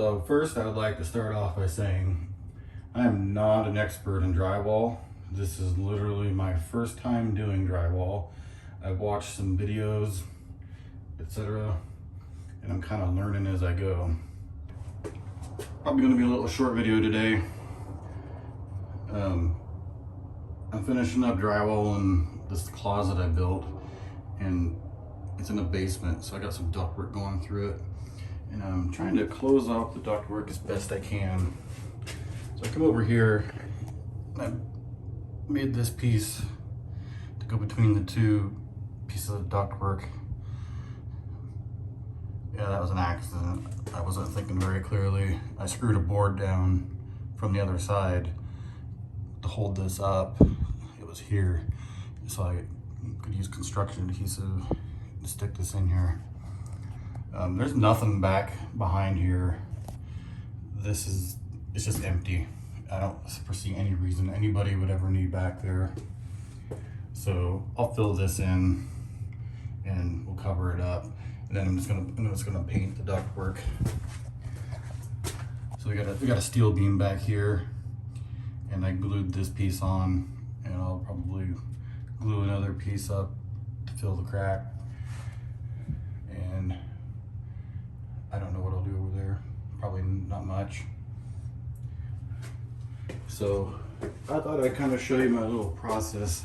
So first I would like to start off by saying I am not an expert in drywall. This is literally my first time doing drywall. I've watched some videos, etc., and I'm kind of learning as I go. Probably going to be a little short video today. I'm finishing up drywall in this closet I built, and it's in a basement, so I got some ductwork going through it, and I'm trying to close off the ductwork as best I can. So I come over here and I made this piece to go between the two pieces of ductwork. Yeah, that was an accident. I wasn't thinking very clearly. I screwed a board down from the other side to hold this up. It was here, so I could use construction adhesive to stick this in here. There's nothing back behind here. It's just empty. I don't foresee any reason anybody would ever need back there. So I'll fill this in and we'll cover it up. And then I'm just gonna paint the ductwork. So we got a steel beam back here, and I glued this piece on, and I'll probably glue another piece up to fill the crack. And I don't know what I'll do over there. Probably not much. So I thought I'd kind of show you my little process.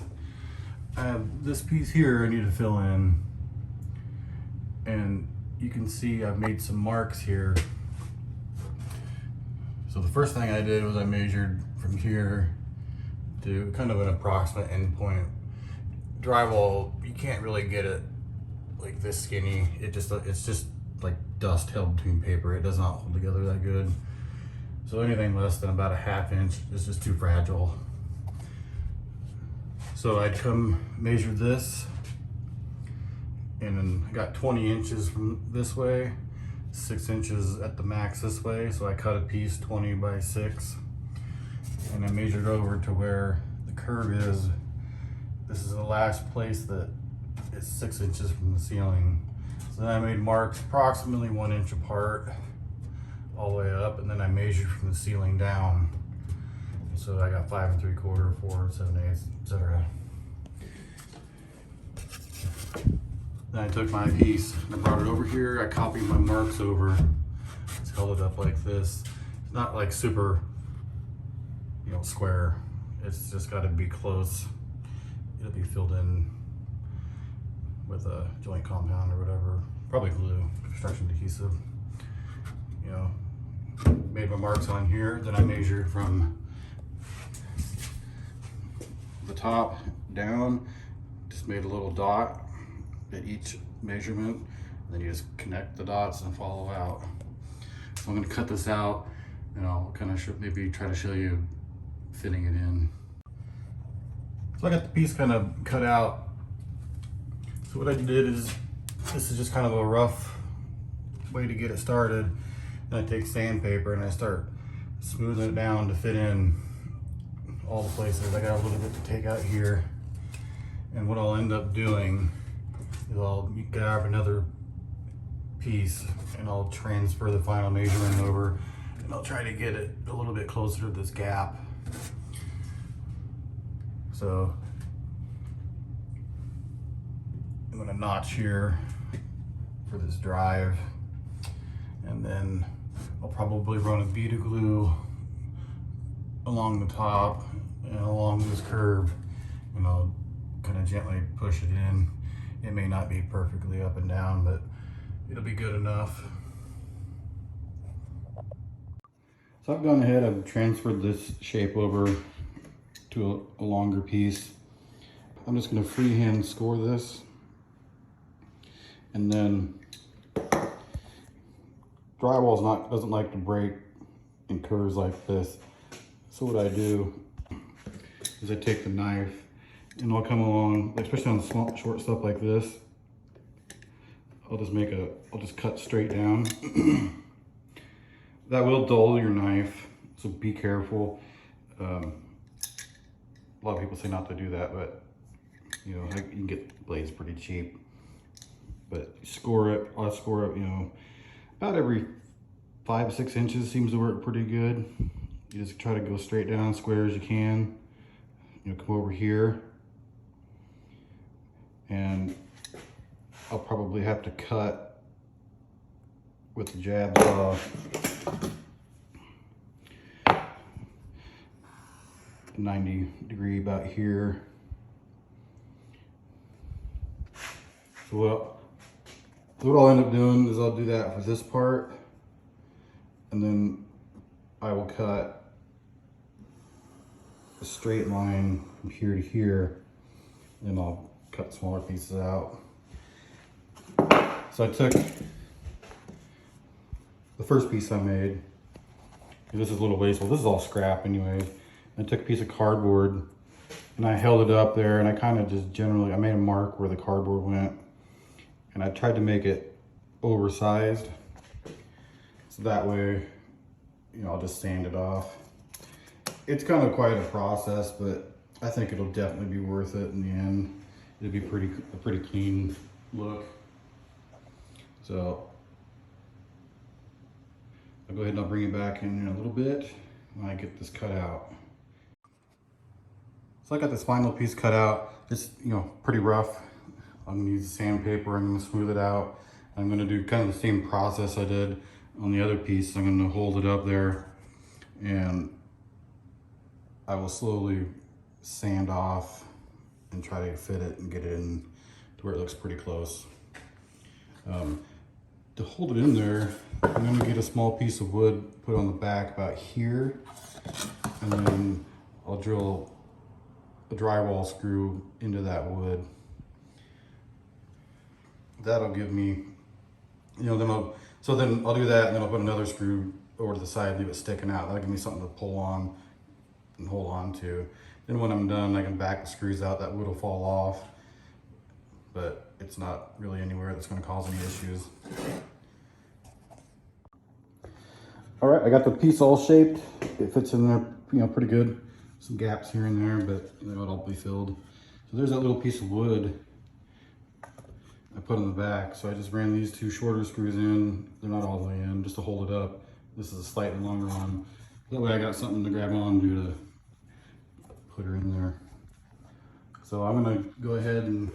I have this piece here I need to fill in, and you can see I've made some marks here. So the first thing I did was I measured from here to kind of an approximate end point. Drywall, you can't really get it like this skinny. It's just like dust held between paper. It does not hold together that good. So anything less than about a ½ inch is just too fragile. So I'd come measure this, and then I got 20 inches from this way, 6 inches at the max this way. So I cut a piece 20 by 6, and I measured over to where the curve is. This is the last place that is 6 inches from the ceiling. So then I made marks approximately 1 inch apart all the way up, and then I measured from the ceiling down. So I got 5 3/4, 4 7/8, etc. Then I took my piece and I brought it over here. I copied my marks over. Just held it up like this. It's not like super, square. It's just got to be close. It'll be filled in with a joint compound or whatever. Probably glue, construction adhesive. Made my marks on here. Then I measured from the top down. Just made a little dot at each measurement. And then you just connect the dots and follow out. So I'm going to cut this out, and I'll kind of maybe try to show you fitting it in. So I got the piece kind of cut out. So what I did is, this is just kind of a rough way to get it started. And I take sandpaper and I start smoothing it down to fit in all the places. I got a little bit to take out here. And what I'll end up doing is I'll grab another piece and I'll transfer the final measurement over, and I'll try to get it a little bit closer to this gap. So I'm gonna notch here for this drive, and then I'll probably run a bead of glue along the top and along this curve, and I'll kind of gently push it in. It may not be perfectly up and down, but it'll be good enough. So I've gone ahead, I've transferred this shape over to a longer piece. I'm just gonna freehand score this, and then drywall doesn't like to break in curves like this. So what I do is I take the knife and I'll come along, especially on the small, short stuff like this. I'll just cut straight down. That will dull your knife, so be careful. A lot of people say not to do that, but you can get blades pretty cheap. But score it, I'll score it, about every 5 to 6 inches seems to work pretty good. You just try to go straight down, square as you can. You'll come over here, and I'll probably have to cut with the jab saw 90 about here. So what I'll end up doing is I'll do that for this part, and then I will cut a straight line from here to here, and I'll cut smaller pieces out. So I took the first piece I made. This is a little wasteful. This is all scrap anyway. I took a piece of cardboard and I held it up there, and I kind of just I made a mark where the cardboard went, and I tried to make it oversized. So that way, you know, I'll just sand it off. It's kind of quite a process, but I think it'll definitely be worth it in the end. It'll be a pretty clean look. So I'll go ahead and I'll bring it back in a little bit when I get this cut out. So I got this final piece cut out. It's, you know, pretty rough. I'm gonna use sandpaper. I'm gonna smooth it out. I'm gonna do kind of the same process I did on the other piece. I'm gonna hold it up there, and I will slowly sand off and try to fit it and get it in to where it looks pretty close. To hold it in there, I'm gonna get a small piece of wood, put on the back about here, and then I'll drill a drywall screw into that wood. That'll give me, you know, then I'll do that, and then I'll put another screw over to the side, leave it sticking out. That'll give me something to pull on and hold on to. Then when I'm done, I can back the screws out. That wood will fall off, but it's not really anywhere that's going to cause any issues. All right, I got the piece all shaped. It fits in there, you know, pretty good. Some gaps here and there, but you know, it'll be filled. So there's that little piece of wood I put on the back. So I just ran these 2 shorter screws in. They're not all the way in, just to hold it up. This is a slightly longer one. That way I got something to grab onto to put her in there. So I'm gonna go ahead and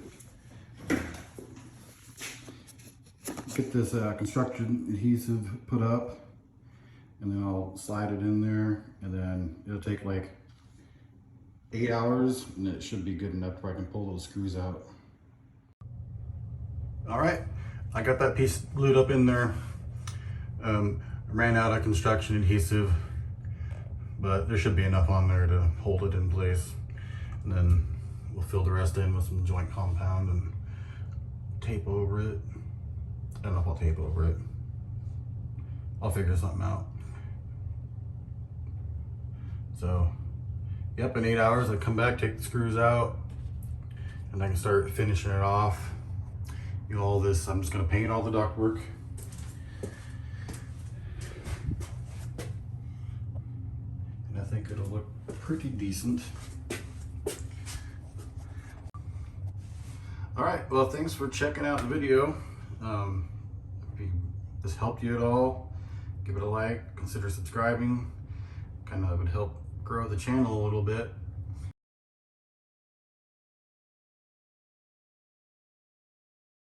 get this construction adhesive put up, and then I'll slide it in there, and then it'll take like 8 hours, and it should be good enough where I can pull those screws out. All right, I got that piece glued up in there. Ran out of construction adhesive, but there should be enough on there to hold it in place. And then we'll fill the rest in with some joint compound and tape over it. I don't know if I'll tape over it. I'll figure something out. So, yep, in 8 hours I come back, take the screws out, and I can start finishing it off. You know, all this, I'm just gonna paint all the ductwork. And I think it'll look pretty decent. All right, well, thanks for checking out the video. If this helped you at all, give it a like, consider subscribing. Kind of would help grow the channel a little bit.